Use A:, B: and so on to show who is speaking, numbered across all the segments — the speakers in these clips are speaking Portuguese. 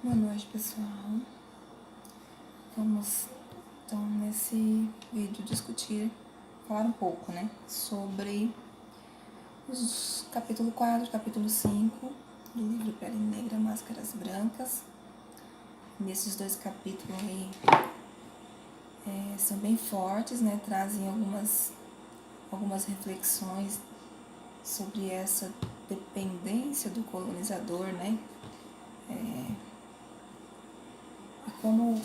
A: Boa noite, pessoal. Vamos, então, nesse vídeo falar um pouco, né, sobre os capítulo 4 e capítulo 5 do livro Pele Negra, Máscaras Brancas. Nesses dois capítulos aí são bem fortes, né, trazem algumas reflexões sobre essa dependência do colonizador, né, e como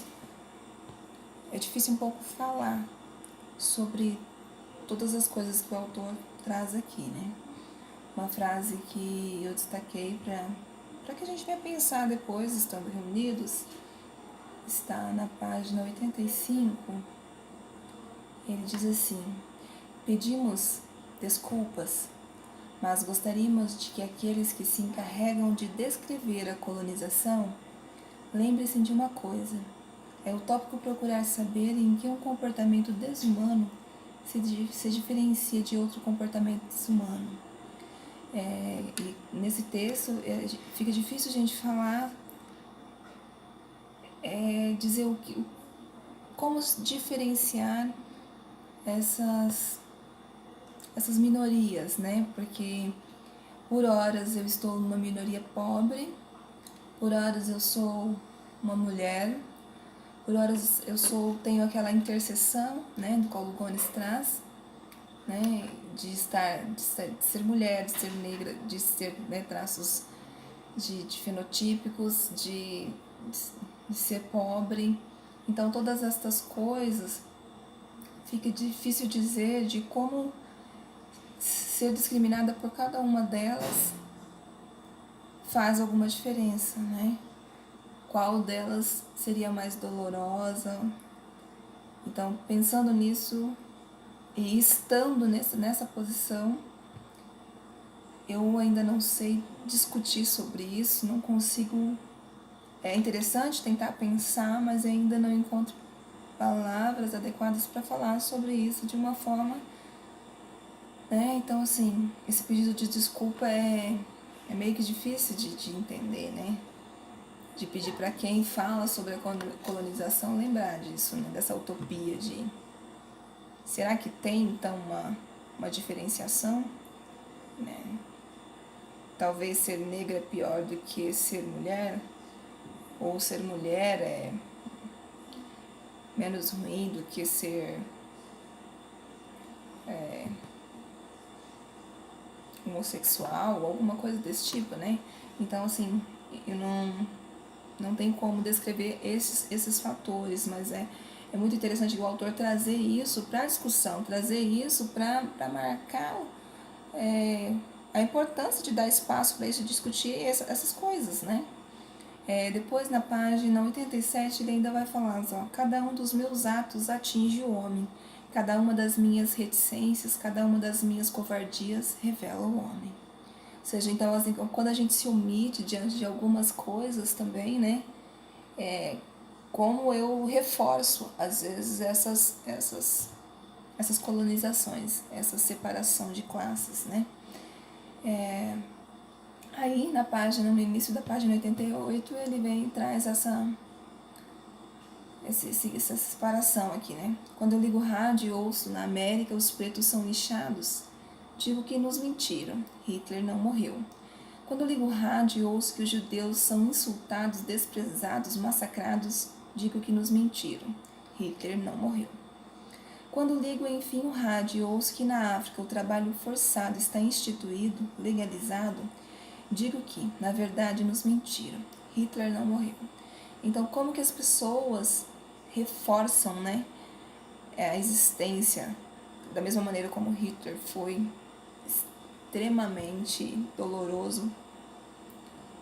A: é difícil um pouco falar sobre todas as coisas que o autor traz aqui, né? Uma frase que eu destaquei para que a gente venha pensar depois, estando reunidos, está na página 85. Ele diz assim: pedimos desculpas, mas gostaríamos de que aqueles que se encarregam de descrever a colonização lembrem-se de uma coisa. É utópico procurar saber em que um comportamento desumano se diferencia de outro comportamento desumano. E nesse texto fica difícil a gente falar, dizer como diferenciar essas minorias, né? Porque por horas eu estou numa minoria pobre, por horas eu sou uma mulher, por horas eu tenho aquela interseção, né, do qual o Gomes traz, né, de ser mulher, de ser negra, de ser, né, traços de fenotípicos, de ser pobre. Então todas estas coisas fica difícil dizer de como ser discriminada por cada uma delas faz alguma diferença, né? Qual delas seria mais dolorosa? Então, pensando nisso e estando nessa posição, eu ainda não sei discutir sobre isso, não consigo. É interessante tentar pensar, mas ainda não encontro palavras adequadas para falar sobre isso de uma forma, né? Então, assim, esse pedido de desculpa é meio que difícil de entender, né? De pedir para quem fala sobre a colonização lembrar disso, né? Dessa utopia de... Será que tem, então, uma diferenciação? Né? Talvez ser negra é pior do que ser mulher, ou ser mulher é menos ruim do que ser homossexual, ou alguma coisa desse tipo, né? Então, assim, eu não tem como descrever esses fatores, mas é muito interessante o autor trazer isso para a discussão, trazer isso para marcar a importância de dar espaço para isso, discutir essas coisas, né? Depois, na página 87, ele ainda vai falar, ó, cada um dos meus atos atinge o homem, cada uma das minhas reticências, cada uma das minhas covardias revela o homem. Ou seja, então, assim, quando a gente se omite diante de algumas coisas também, né, como eu reforço, às vezes, essas colonizações, essa separação de classes, né. Aí, no início da página 88, ele vem e traz essa separação aqui, né? Quando eu ligo o rádio e ouço na América os pretos são lixados, digo que nos mentiram, Hitler não morreu. Quando eu ligo o rádio e ouço que os judeus são insultados, desprezados, massacrados, digo que nos mentiram, Hitler não morreu. Quando ligo, enfim, o rádio e ouço que na África o trabalho forçado está instituído, legalizado, digo que, na verdade, nos mentiram, Hitler não morreu. Então, como que as pessoas reforçam, né, a existência, da mesma maneira como Hitler foi extremamente doloroso,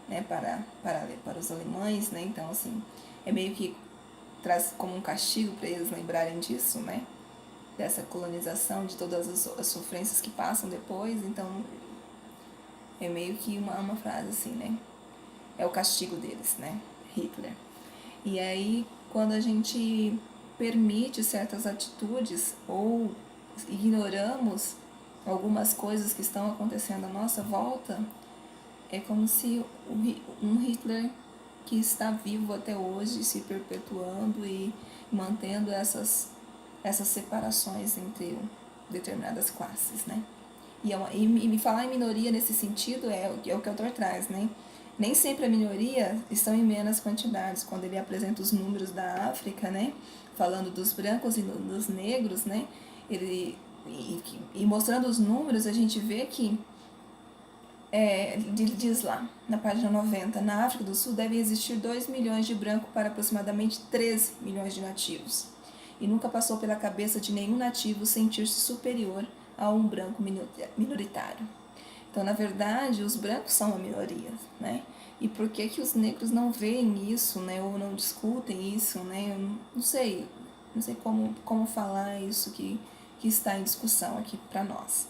A: né, para os alemães, né? Então, assim, é meio que traz como um castigo para eles lembrarem disso, né, dessa colonização, de todas as sofrências que passam depois. Então, é meio que uma frase assim, né, é o castigo deles, né, Hitler. E aí, quando a gente permite certas atitudes ou ignoramos algumas coisas que estão acontecendo à nossa volta, é como se um Hitler que está vivo até hoje, se perpetuando e mantendo essas separações entre determinadas classes, né? E falar em minoria nesse sentido é o que o autor traz, né? Nem sempre a minoria estão em menos quantidades. Quando ele apresenta os números da África, né? Falando dos brancos e dos negros, né? E mostrando os números, a gente vê que ele diz lá, na página 90, na África do Sul devem existir 2 milhões de brancos para aproximadamente 13 milhões de nativos. E nunca passou pela cabeça de nenhum nativo sentir-se superior a um branco minoritário. Então, na verdade, os brancos são a minoria, né? E por que que os negros não veem isso, né? Ou não discutem isso, né? Eu não sei como falar isso que está em discussão aqui para nós.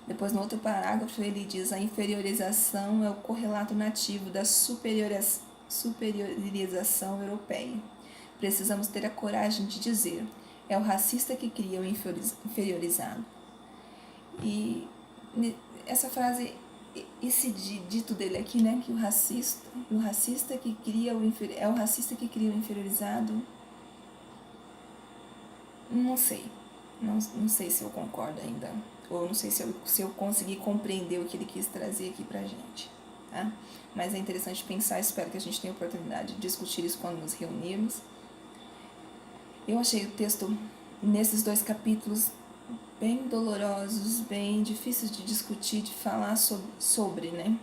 A: Depois, no outro parágrafo, ele diz: a inferiorização é o correlato nativo da superiorização europeia. Precisamos ter a coragem de dizer: é o racista que cria o inferiorizado. E essa frase, esse dito dele aqui, né, que o racista que cria é o racista que cria o inferiorizado, não sei. Não sei se eu concordo ainda, ou não sei se eu consegui compreender o que ele quis trazer aqui pra gente, tá? Mas é interessante pensar, espero que a gente tenha a oportunidade de discutir isso quando nos reunirmos. Eu achei o texto, nesses 2 capítulos, bem dolorosos, bem difíceis de discutir, de falar sobre, né?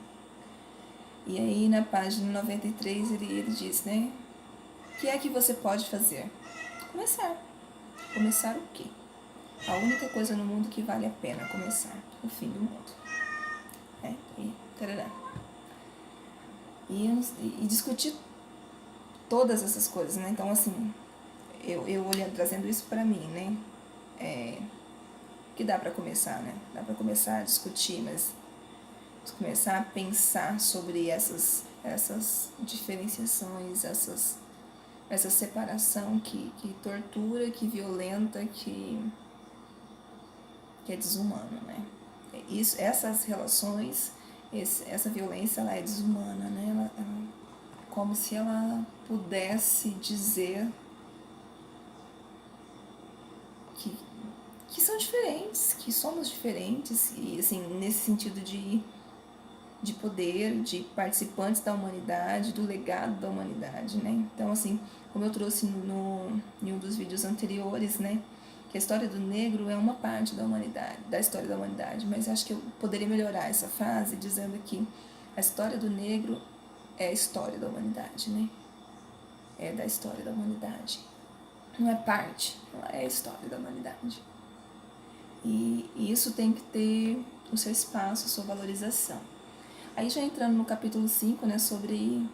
A: E aí, na página 93, ele diz, né? O que é que você pode fazer? Começar. Começar o quê? A única coisa no mundo que vale a pena começar. O fim do mundo. E tarará. E discutir todas essas coisas, né? Então, assim, eu olhando, trazendo isso pra mim, né? Que dá pra começar, né? Dá pra começar a discutir, mas começar a pensar sobre essas diferenciações, essa separação que tortura, que violenta, que é desumano, né? Essas relações, essa violência, ela é desumana, né? Ela, como se ela pudesse dizer que são diferentes, que somos diferentes, e assim, nesse sentido de poder, de participantes da humanidade, do legado da humanidade, né? Então, assim, como eu trouxe em um dos vídeos anteriores, né? Que a história do negro é uma parte da humanidade, da história da humanidade, mas acho que eu poderia melhorar essa frase dizendo que a história do negro é a história da humanidade, né? É da história da humanidade. Não é parte, ela é a história da humanidade. E isso tem que ter o seu espaço, a sua valorização. Aí já entrando no capítulo 5, né, sobre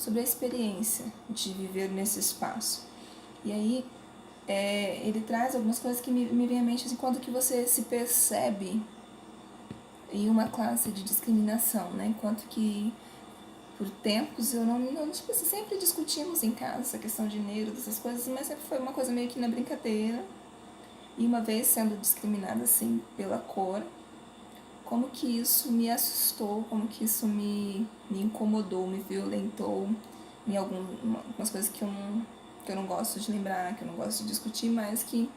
A: a experiência de viver nesse espaço. E aí ele traz algumas coisas que me vêm à mente, assim, quando que você se percebe em uma classe de discriminação, né? Enquanto que por tempos eu não tipo, sempre discutimos em casa essa questão de negro, dessas coisas, mas sempre foi uma coisa meio que na brincadeira. E uma vez sendo discriminada assim pela cor, como que isso me assustou, como que isso me incomodou, me violentou em algumas coisas que eu não gosto de lembrar, que eu não gosto de discutir, mas que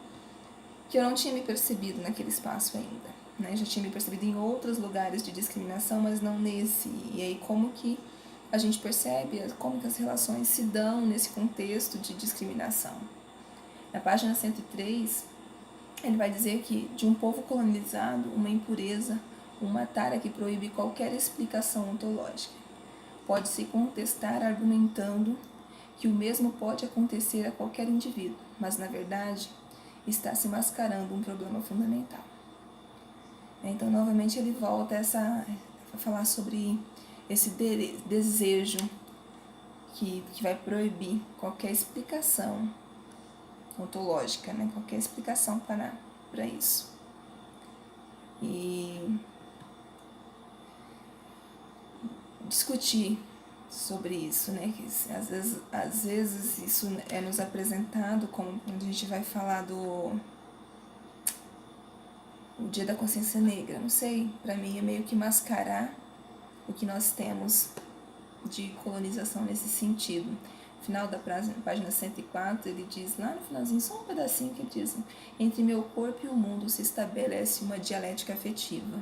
A: eu não tinha me percebido naquele espaço ainda, né? Já tinha me percebido em outros lugares de discriminação, mas não nesse. E aí como que a gente percebe, como que as relações se dão nesse contexto de discriminação. Na página 103, ele vai dizer que de um povo colonizado, uma impureza, uma tara que proíbe qualquer explicação ontológica. Pode-se contestar argumentando que o mesmo pode acontecer a qualquer indivíduo, mas na verdade está se mascarando um problema fundamental. Então, novamente, ele volta a falar sobre esse desejo que vai proibir qualquer explicação ontológica, né? Qualquer explicação para isso. E discutir sobre isso, né? Que às vezes isso é nos apresentado como quando a gente vai falar do o Dia da Consciência Negra, não sei, para mim é meio que mascarar o que nós temos de colonização nesse sentido. No final da página 104, ele diz, lá no finalzinho, só um pedacinho que ele diz: entre meu corpo e o mundo se estabelece uma dialética afetiva.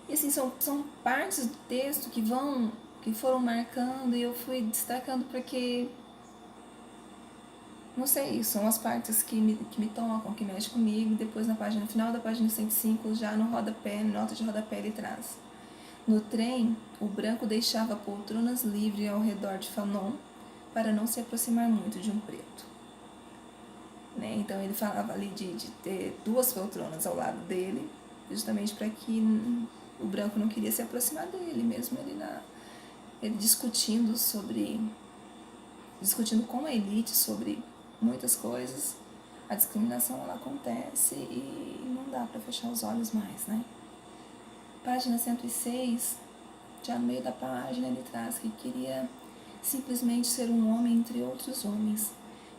A: E assim, são partes do texto que foram marcando, e eu fui destacando porque, não sei, são as partes que me tocam, que mexem comigo. Depois, no final da página 105, já no rodapé, nota de rodapé, ele traz: no trem, o branco deixava poltronas livres ao redor de Fanon para não se aproximar muito de um preto. Né? Então ele falava ali de ter 2 poltronas ao lado dele, justamente para que o branco não queria se aproximar dele, mesmo ele discutindo com a elite sobre muitas coisas. A discriminação, ela acontece e não dá para fechar os olhos mais, né? Página 106, já no meio da página, ele traz que queria simplesmente ser um homem entre outros homens.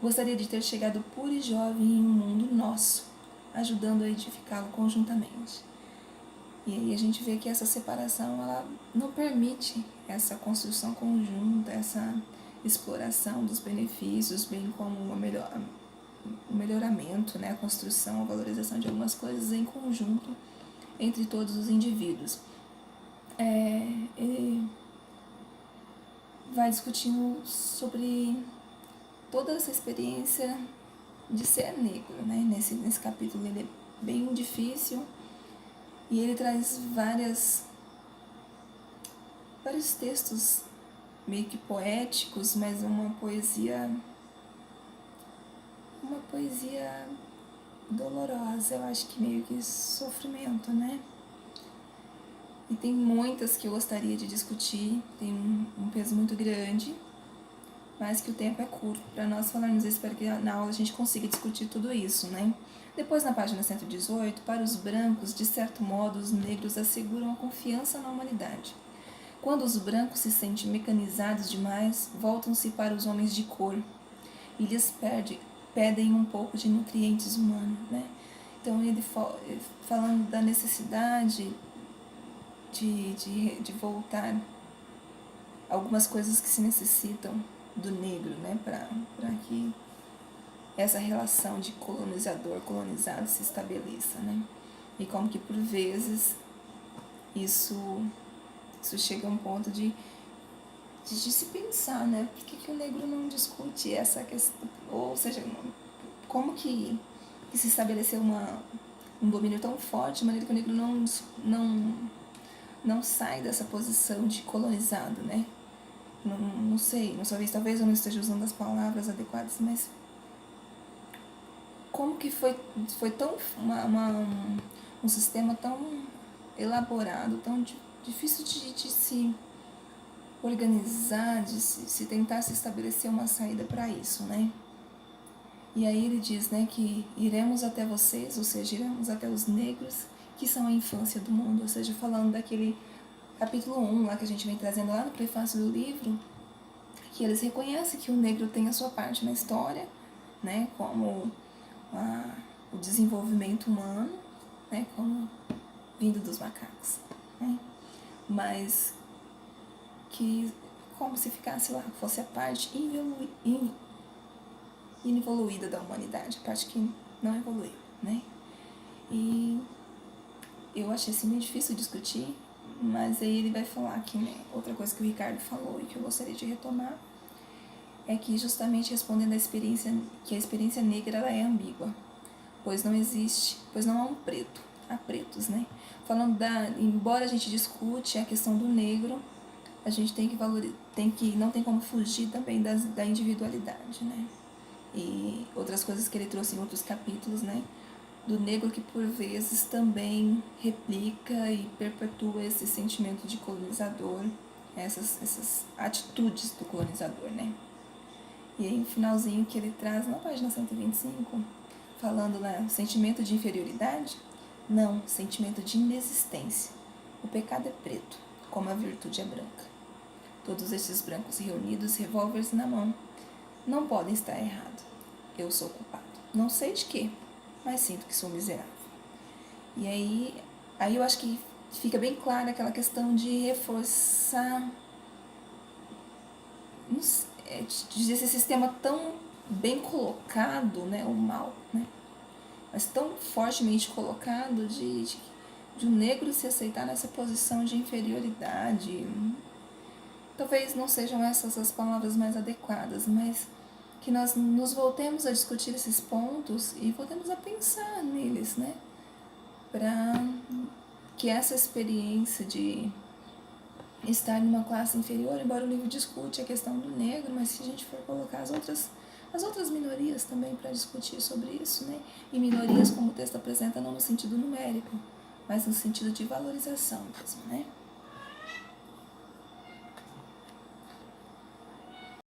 A: Gostaria de ter chegado puro e jovem em um mundo nosso, ajudando a edificá-lo conjuntamente. E aí a gente vê que essa separação, ela não permite essa construção conjunta, essa exploração dos benefícios, bem como o melhoramento, né, a construção, a valorização de algumas coisas em conjunto entre todos os indivíduos. Ele vai discutindo sobre toda essa experiência de ser negro, né? Nesse capítulo ele é bem difícil e ele traz vários textos meio que poéticos, mas uma poesia dolorosa, eu acho que meio que sofrimento, né? E tem muitas que eu gostaria de discutir, tem um peso muito grande, mas que o tempo é curto para nós falarmos. Eu espero que na aula a gente consiga discutir tudo isso, né? Depois, na página 118, para os brancos, de certo modo, os negros asseguram a confiança na humanidade. Quando os brancos se sentem mecanizados demais, voltam-se para os homens de cor e lhes pedem um pouco de nutrientes humanos, né? Então, ele falando da necessidade de voltar algumas coisas que se necessitam do negro, né, para que essa relação de colonizador-colonizado se estabeleça, né? E como que por vezes isso chega a um ponto de se pensar, né? Por que o negro não discute essa questão? Ou seja, como que se estabeleceu um domínio tão forte, de maneira que o negro não sai dessa posição de colonizado, né? Não sei, talvez eu não esteja usando as palavras adequadas, mas como que foi tão um sistema tão elaborado, tão difícil de se organizar, de se tentar se estabelecer uma saída para isso, né? E aí ele diz, né, que iremos até vocês, ou seja, iremos até os negros, que são a infância do mundo, ou seja, falando daquele capítulo 1 lá que a gente vem trazendo lá no prefácio do livro, que eles reconhecem que o negro tem a sua parte na história, né, como o desenvolvimento humano, né, como vindo dos macacos, né, mas que como se ficasse lá, fosse a parte inevoluída da humanidade, a parte que não evoluiu, né, e eu achei assim meio difícil discutir, mas aí ele vai falar que, né, outra coisa que o Ricardo falou e que eu gostaria de retomar é que justamente respondendo a experiência negra ela é ambígua, pois não há um preto, há pretos, né? Falando embora a gente discute a questão do negro, a gente não tem como fugir também da individualidade, né? E outras coisas que ele trouxe em outros capítulos, né? Do negro que por vezes também replica e perpetua esse sentimento de colonizador, essas atitudes do colonizador, né? E aí, no finalzinho que ele traz na página 125, falando lá, sentimento de inferioridade? Não, sentimento de inexistência. O pecado é preto, como a virtude é branca. Todos estes brancos reunidos, revólveres na mão, não podem estar errados. Eu sou culpado. Não sei de quê, mas sinto que sou miserável. E aí eu acho que fica bem clara aquela questão de reforçar desse sistema tão bem colocado, né, o mal, né, mas tão fortemente colocado de um negro se aceitar nessa posição de inferioridade. Talvez não sejam essas as palavras mais adequadas, mas que nós nos voltemos a discutir esses pontos e voltemos a pensar neles, né, para que essa experiência de estar numa classe inferior, embora o livro discute a questão do negro, mas se a gente for colocar as outras minorias também para discutir sobre isso, né? E minorias, como o texto apresenta, não no sentido numérico, mas no sentido de valorização mesmo, né?